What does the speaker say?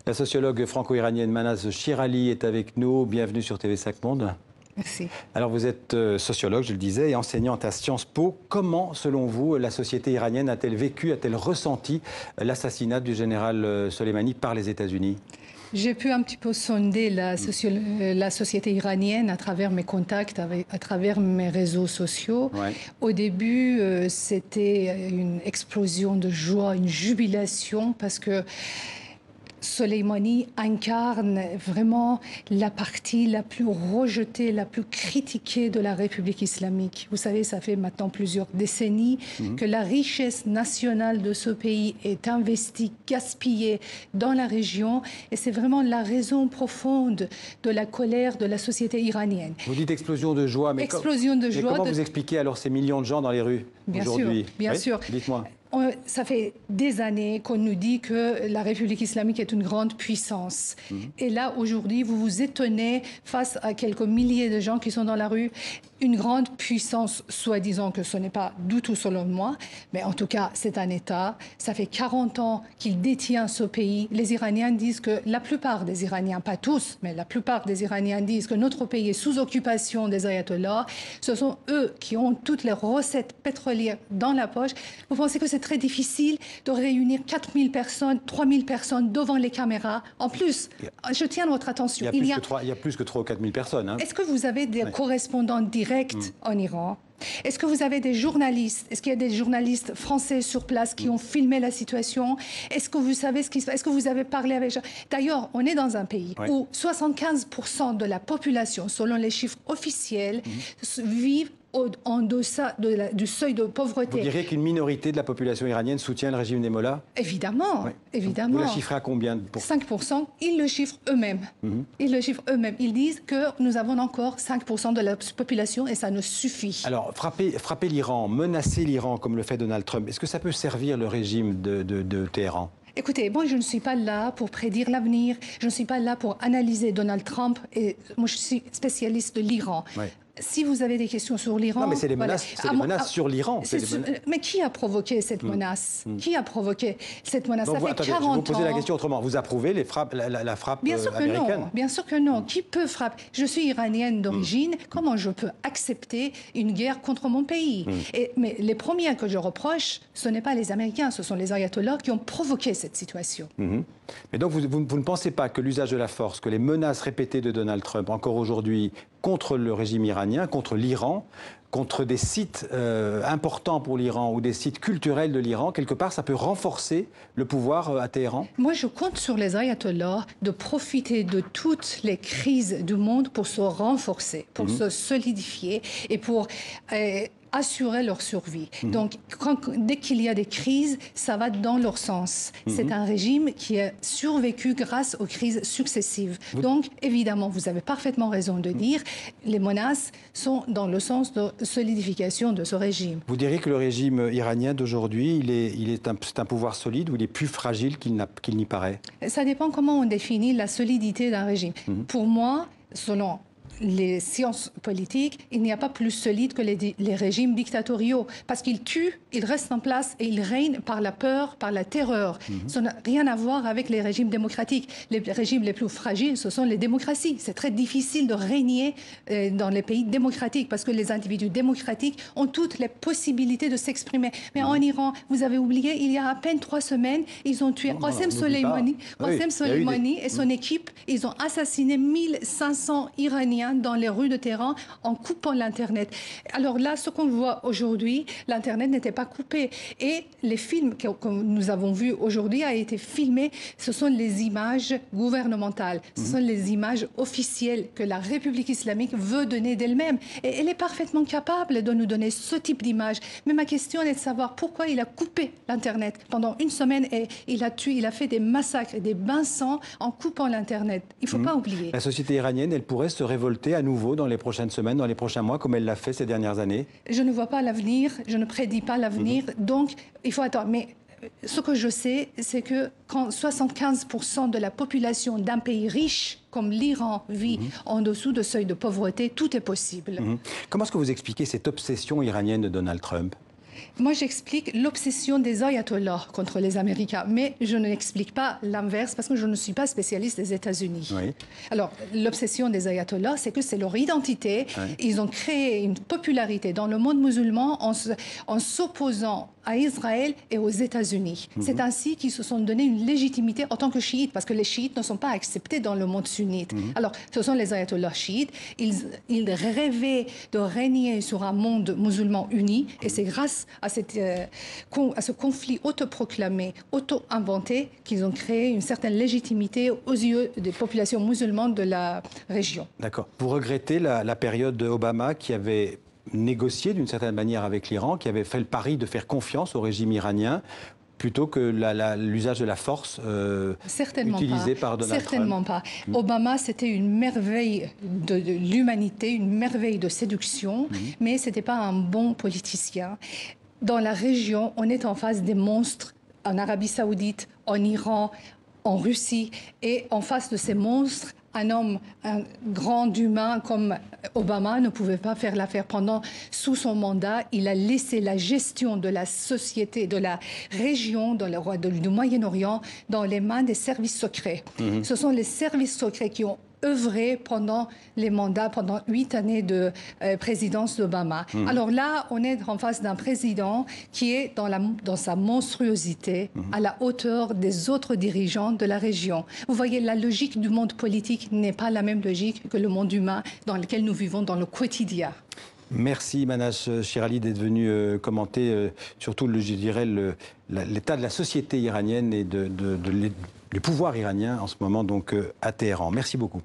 La sociologue franco-iranienne Manaz Shirali est avec nous. Bienvenue sur TV5 Monde. Merci. Alors vous êtes sociologue, je le disais, et enseignante à Sciences Po. Comment, selon vous, la société iranienne a-t-elle vécu, a-t-elle ressenti l'assassinat du général Soleimani par les États-Unis? J'ai pu un petit peu sonder la société iranienne à travers mes contacts, à travers mes réseaux sociaux. Ouais. Au début, c'était une explosion de joie, une jubilation, parce que Soleimani incarne vraiment la partie la plus rejetée, la plus critiquée de la République islamique. Vous savez, ça fait maintenant plusieurs décennies que la richesse nationale de ce pays est investie, gaspillée dans la région. Et c'est vraiment la raison profonde de la colère de la société iranienne. Vous dites explosion de joie, mais, explosion de joie, comment vous expliquez alors ces millions de gens dans les rues aujourd'hui? Bien sûr. Dites-moi. Ça fait des années qu'on nous dit que la République islamique est une grande puissance. Et là, aujourd'hui, vous vous étonnez face à quelques milliers de gens qui sont dans la rue. Une grande puissance, soi-disant que ce n'est pas du tout selon moi, mais en tout cas, c'est un État. Ça fait 40 ans qu'il détient ce pays. Les Iraniens disent que, la plupart des Iraniens, pas tous, mais la plupart des Iraniens disent que notre pays est sous occupation des ayatollahs. Ce sont eux qui ont toutes les recettes pétrolières dans la poche. Vous pensez que c'est très difficile de réunir 4000 personnes, 3000 personnes devant les caméras. En plus, je tiens votre attention. Il y a plus que 3 ou 4 000 personnes. Hein. Est-ce que vous avez des correspondants directs en Iran? Est-ce que vous avez des journalistes? Est-ce qu'il y a des journalistes français sur place qui ont filmé la situation? Est-ce que vous savez ce qui se passe? Est-ce que vous avez parlé avec... D'ailleurs, on est dans un pays où 75% de la population, selon les chiffres officiels, vivent en deçà du seuil de pauvreté. Vous diriez qu'une minorité de la population iranienne soutient le régime des mollahs? Évidemment, évidemment. Vous la chiffrez à combien? 5%, ils le chiffrent eux-mêmes. Ils le chiffrent eux-mêmes. Ils disent que nous avons encore 5% de la population et ça ne suffit. Alors, frapper l'Iran, menacer l'Iran comme le fait Donald Trump, est-ce que ça peut servir le régime de Téhéran? Écoutez, moi, je ne suis pas là pour prédire l'avenir. Je ne suis pas là pour analyser Donald Trump. Et moi, je suis spécialiste de l'Iran. Ouais. Si vous avez des questions sur l'Iran... Non, mais c'est des menaces, menaces sur l'Iran. Mais qui a provoqué cette menace? Qui a provoqué cette menace? Ça fait 40 ans... Je vous posez la question autrement. Vous approuvez la frappe américaine? Bien sûr que non. Qui peut frapper? Je suis iranienne d'origine. Comment je peux accepter une guerre contre mon pays? Mais les premiers que je reproche, ce n'est pas les Américains, ce sont les ayatollahs qui ont provoqué cette situation. Mais donc vous ne pensez pas que l'usage de la force, que les menaces répétées de Donald Trump, encore aujourd'hui, contre le régime iranien, contre l'Iran, contre des sites importants pour l'Iran ou des sites culturels de l'Iran, quelque part, ça peut renforcer le pouvoir à Téhéran? Moi, je compte sur les ayatollahs de profiter de toutes les crises du monde pour se renforcer, pour se solidifier et pour... assurer leur survie. Donc, dès qu'il y a des crises, ça va dans leur sens. C'est un régime qui a survécu grâce aux crises successives. Donc, évidemment, vous avez parfaitement raison de dire, les menaces sont dans le sens de solidification de ce régime. Vous diriez que le régime iranien d'aujourd'hui, c'est un pouvoir solide ou il est plus fragile qu'il n'y paraît? Ça dépend comment on définit la solidité d'un régime. Pour moi, selon les sciences politiques, il n'y a pas plus solide que les régimes dictatoriaux. Parce qu'ils tuent, ils restent en place et ils règnent par la peur, par la terreur. Ça n'a rien à voir avec les régimes démocratiques. Les régimes les plus fragiles, ce sont les démocraties. C'est très difficile de régner dans les pays démocratiques parce que les individus démocratiques ont toutes les possibilités de s'exprimer. Mais en Iran, vous avez oublié, il y a à peine 3 semaines, ils ont tué Qassem Soleimani et son équipe. Ils ont assassiné 1500 Iraniens dans les rues de Téhéran en coupant l'Internet. Alors là, ce qu'on voit aujourd'hui, l'Internet n'était pas coupé. Et les films que nous avons vus aujourd'hui ont été filmés. Ce sont les images gouvernementales. Ce sont les images officielles que la République islamique veut donner d'elle-même. Et elle est parfaitement capable de nous donner ce type d'images. Mais ma question est de savoir pourquoi il a coupé l'Internet pendant une semaine et il a fait des massacres et des bains-sang en coupant l'Internet. Il ne faut pas oublier. La société iranienne, elle pourrait se révolter à nouveau dans les prochaines semaines, dans les prochains mois, comme elle l'a fait ces dernières années? Je ne vois pas l'avenir, je ne prédis pas l'avenir, donc il faut attendre. Mais ce que je sais, c'est que quand 75% de la population d'un pays riche comme l'Iran vit en dessous de seuil de pauvreté, tout est possible. Comment est-ce que vous expliquez cette obsession iranienne de Donald Trump? Moi, j'explique l'obsession des ayatollahs contre les Américains, mais je n'explique pas l'inverse parce que je ne suis pas spécialiste des États-Unis. Oui. Alors, l'obsession des ayatollahs, c'est que c'est leur identité. Oui. Ils ont créé une popularité dans le monde musulman en s'opposant à Israël et aux États-Unis. C'est ainsi qu'ils se sont donné une légitimité en tant que chiites, parce que les chiites ne sont pas acceptés dans le monde sunnite. Alors, ce sont les ayatollahs chiites. Ils rêvaient de régner sur un monde musulman uni, et c'est grâce à ce conflit autoproclamé, auto-inventé, qu'ils ont créé une certaine légitimité aux yeux des populations musulmanes de la région. D'accord. Vous regrettez la période d'Obama qui avait négocié d'une certaine manière avec l'Iran, qui avait fait le pari de faire confiance au régime iranien plutôt que l'usage de la force utilisé par Donald Trump? Certainement pas. Obama, c'était une merveille de l'humanité, une merveille de séduction, mais ce n'était pas un bon politicien. Dans la région, on est en face des monstres en Arabie Saoudite, en Iran, en Russie, et en face de ces monstres, un grand humain comme Obama ne pouvait pas faire l'affaire. Sous son mandat, il a laissé la gestion de la société, de la région, du Moyen-Orient, dans les mains des services secrets. Ce sont les services secrets qui ont œuvré pendant les mandats, pendant 8 années de présidence d'Obama. Alors là, on est en face d'un président qui est dans sa monstruosité, à la hauteur des autres dirigeants de la région. Vous voyez, la logique du monde politique n'est pas la même logique que le monde humain dans lequel nous vivons dans le quotidien. Merci Manache Shirali d'être venu commenter surtout, je dirais, l'état de la société iranienne et du pouvoir iranien en ce moment donc à Téhéran. Merci beaucoup.